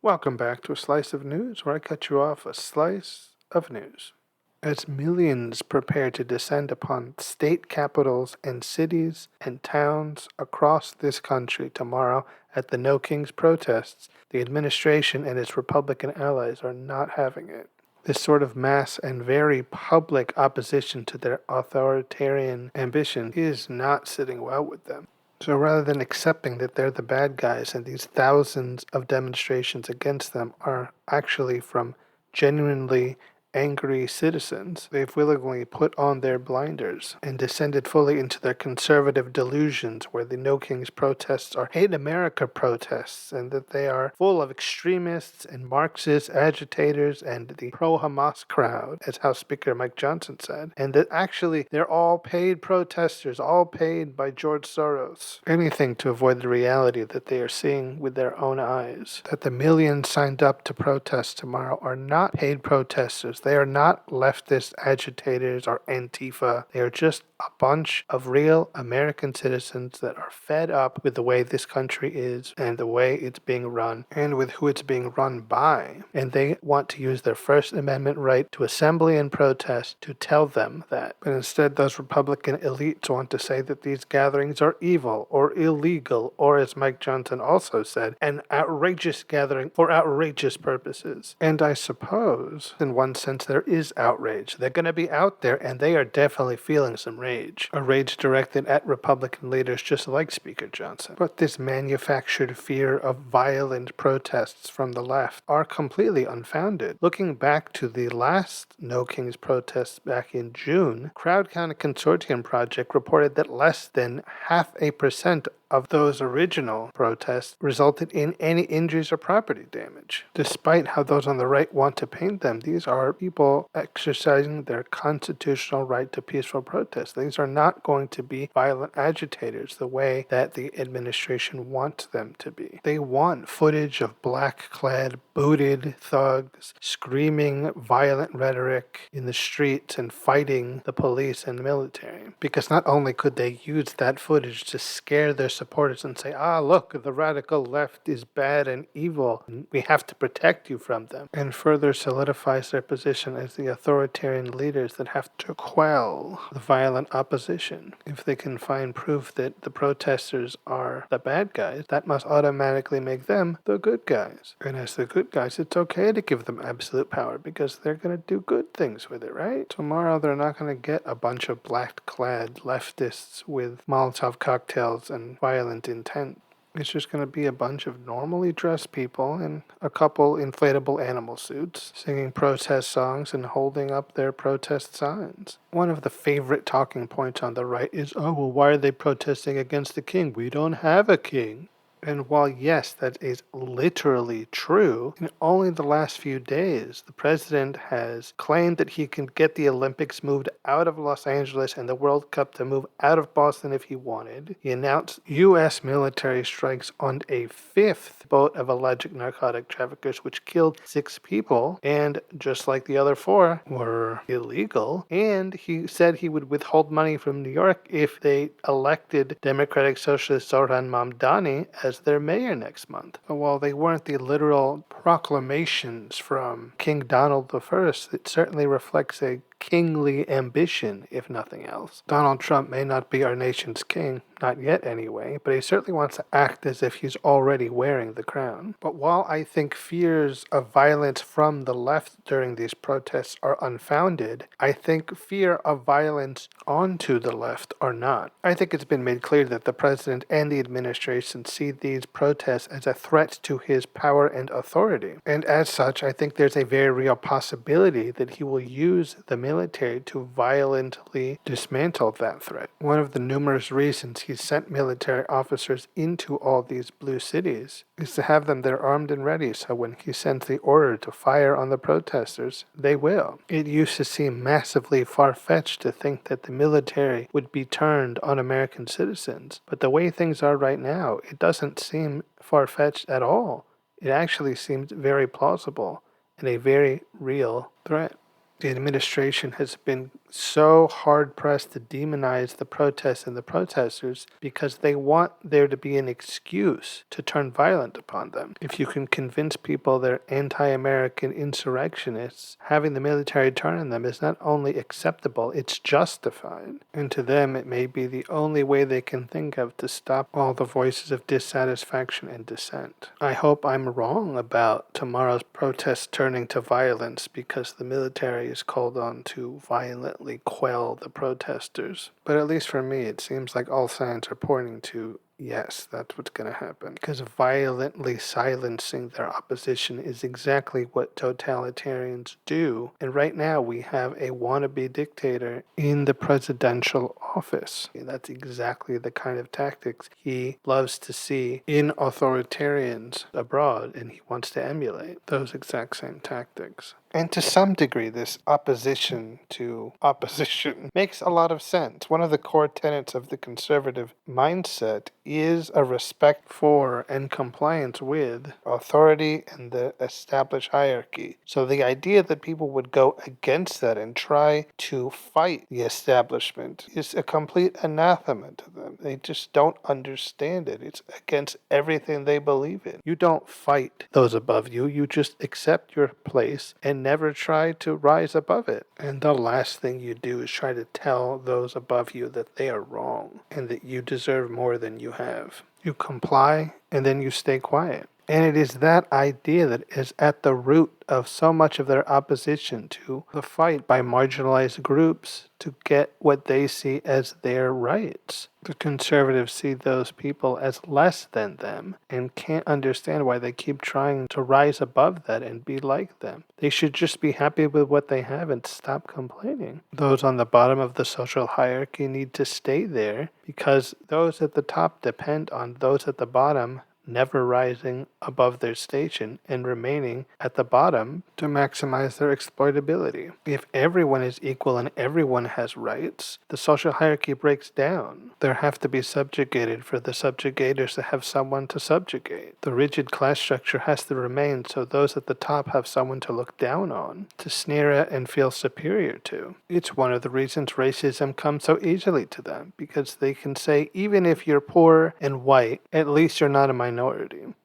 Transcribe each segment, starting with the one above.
Welcome back to a Slice of News, where I cut you off a slice of news. As millions prepare to descend upon state capitals and cities and towns across this country tomorrow at the No Kings protests, the administration and its Republican allies are not having it. This sort of mass and very public opposition to their authoritarian ambition is not sitting well with them. So rather than accepting that they're the bad guys and these thousands of demonstrations against them are actually from genuinely angry citizens, they've willingly put on their blinders and descended fully into their conservative delusions where the No Kings protests are hate America protests and that they are full of extremists and Marxist agitators and the pro-Hamas crowd, as House Speaker Mike Johnson said, and that actually they're all paid protesters, all paid by George Soros. Anything to avoid the reality that they are seeing with their own eyes, that the millions signed up to protest tomorrow are not paid protesters. They are not leftist agitators or Antifa. They are just a bunch of real American citizens that are fed up with the way this country is and the way it's being run and with who it's being run by. And they want to use their First Amendment right to assembly and protest to tell them that. But instead, those Republican elites want to say that these gatherings are evil or illegal, or as Mike Johnson also said, an outrageous gathering for outrageous purposes. And I suppose, in one sense, there is outrage. They're going to be out there and they are definitely feeling some rage. A rage directed at Republican leaders just like Speaker Johnson. But this manufactured fear of violent protests from the left are completely unfounded. Looking back to the last No Kings protests back in June, Crowd County Consortium Project reported that less than 0.5% of those original protests resulted in any injuries or property damage. Despite how those on the right want to paint them, these are people exercising their constitutional right to peaceful protest. These are not going to be violent agitators the way that the administration wants them to be. They want footage of black-clad, booted thugs screaming violent rhetoric in the streets and fighting the police and military. Because not only could they use that footage to scare their supporters and say, look, the radical left is bad and evil, and we have to protect you from them, and further solidifies their position as the authoritarian leaders that have to quell the violent opposition. If they can find proof that the protesters are the bad guys, that must automatically make them the good guys. And as the good guys, it's okay to give them absolute power because they're going to do good things with it, right? Tomorrow they're not going to get a bunch of black-clad leftists with Molotov cocktails and violent intent. It's just going to be a bunch of normally dressed people in a couple inflatable animal suits singing protest songs and holding up their protest signs. One of the favorite talking points on the right is, why are they protesting against the king? We don't have a king. And while yes, that is literally true, in only the last few days, the president has claimed that he can get the Olympics moved out of Los Angeles and the World Cup to move out of Boston if he wanted. He announced U.S. military strikes on a fifth boat of alleged narcotic traffickers, which killed 6 people, and just like the other 4 were illegal. And he said he would withhold money from New York if they elected Democratic Socialist Zohran Mamdani as their mayor next month. But while they weren't the literal proclamations from King Donald I, it certainly reflects a kingly ambition, if nothing else. Donald Trump may not be our nation's king, not yet anyway, but he certainly wants to act as if he's already wearing the crown. But while I think fears of violence from the left during these protests are unfounded, I think fear of violence onto the left are not. I think it's been made clear that the president and the administration see these protests as a threat to his power and authority. And as such, I think there's a very real possibility that he will use the military to violently dismantle that threat. One of the numerous reasons he sent military officers into all these blue cities is to have them there armed and ready, so when he sends the order to fire on the protesters, they will. It used to seem massively far-fetched to think that the military would be turned on American citizens, but the way things are right now, it doesn't seem far-fetched at all. It actually seems very plausible and a very real threat. The administration has been so hard-pressed to demonize the protests and the protesters because they want there to be an excuse to turn violent upon them. If you can convince people they're anti-American insurrectionists, having the military turn on them is not only acceptable, it's justified. And to them, it may be the only way they can think of to stop all the voices of dissatisfaction and dissent. I hope I'm wrong about tomorrow's protests turning to violence because the military is called on to violently quell the protesters. But at least for me, it seems like all signs are pointing to yes, that's what's going to happen. Because violently silencing their opposition is exactly what totalitarians do. And right now we have a wannabe dictator in the presidential office. That's exactly the kind of tactics he loves to see in authoritarians abroad, and he wants to emulate those exact same tactics. And to some degree, this opposition to opposition makes a lot of sense. One of the core tenets of the conservative mindset is a respect for and compliance with authority and the established hierarchy. So the idea that people would go against that and try to fight the establishment is a complete anathema to them. They just don't understand it. It's against everything they believe in. You don't fight those above you. You just accept your place and never try to rise above it. And the last thing you do is try to tell those above you that they are wrong and that you deserve more than you have. You comply and then you stay quiet. And it is that idea that is at the root of so much of their opposition to the fight by marginalized groups to get what they see as their rights. The conservatives see those people as less than them and can't understand why they keep trying to rise above that and be like them. They should just be happy with what they have and stop complaining. Those on the bottom of the social hierarchy need to stay there because those at the top depend on those at the bottom never rising above their station and remaining at the bottom to maximize their exploitability. If everyone is equal and everyone has rights, the social hierarchy breaks down. There have to be subjugated for the subjugators to have someone to subjugate. The rigid class structure has to remain so those at the top have someone to look down on, to sneer at and feel superior to. It's one of the reasons racism comes so easily to them, because they can say, even if you're poor and white, at least you're not a minority.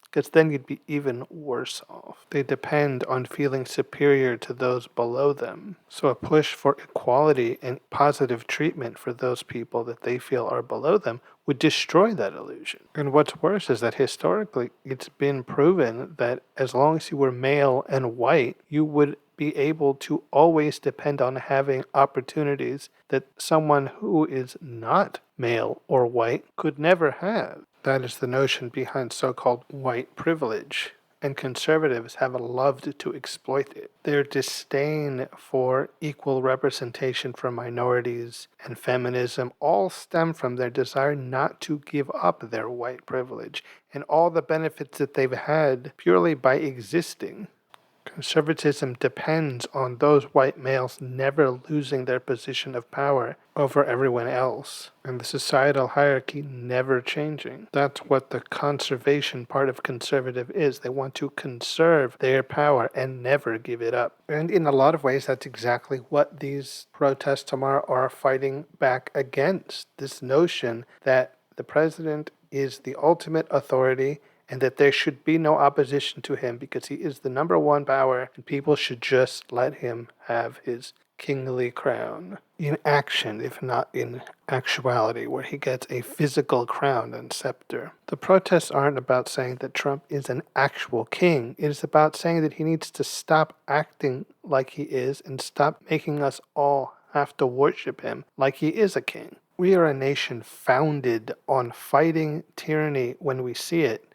Because then you'd be even worse off. They depend on feeling superior to those below them. So a push for equality and positive treatment for those people that they feel are below them would destroy that illusion. And what's worse is that historically it's been proven that as long as you were male and white, you would be able to always depend on having opportunities that someone who is not male or white could never have. That is the notion behind so-called white privilege, and conservatives have loved to exploit it. Their disdain for equal representation for minorities and feminism all stem from their desire not to give up their white privilege and all the benefits that they've had purely by existing. Conservatism depends on those white males never losing their position of power over everyone else, and the societal hierarchy never changing. That's what the conservation part of conservative is. They want to conserve their power and never give it up. And in a lot of ways, that's exactly what these protests tomorrow are fighting back against. This notion that the president is the ultimate authority and that there should be no opposition to him because he is the number one power and people should just let him have his kingly crown in action, if not in actuality, where he gets a physical crown and scepter. The protests aren't about saying that Trump is an actual king. It is about saying that he needs to stop acting like he is and stop making us all have to worship him like he is a king. We are a nation founded on fighting tyranny when we see it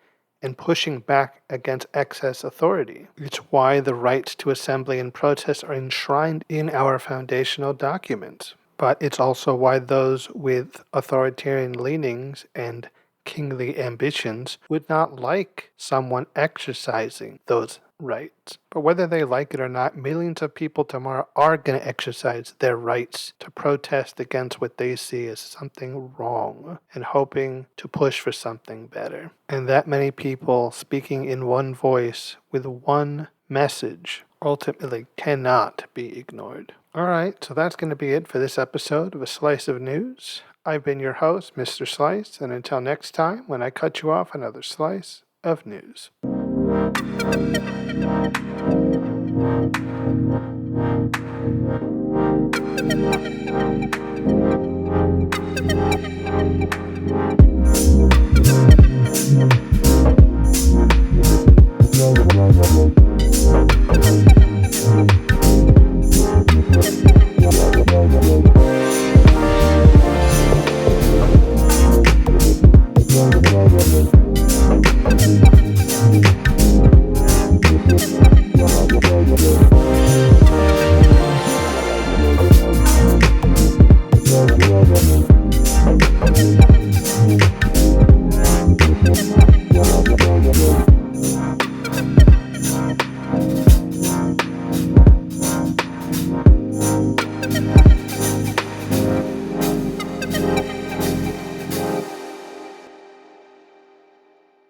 and pushing back against excess authority. It's why the rights to assembly and protest are enshrined in our foundational documents. But it's also why those with authoritarian leanings and kingly ambitions would not like someone exercising those rights. But whether they like it or not, millions of people tomorrow are going to exercise their rights to protest against what they see as something wrong and hoping to push for something better. And that many people speaking in one voice with one message ultimately cannot be ignored. All right, so that's going to be it for this episode of A Slice of News. I've been your host, Mr. Slice, and until next time, when I cut you off another slice of news.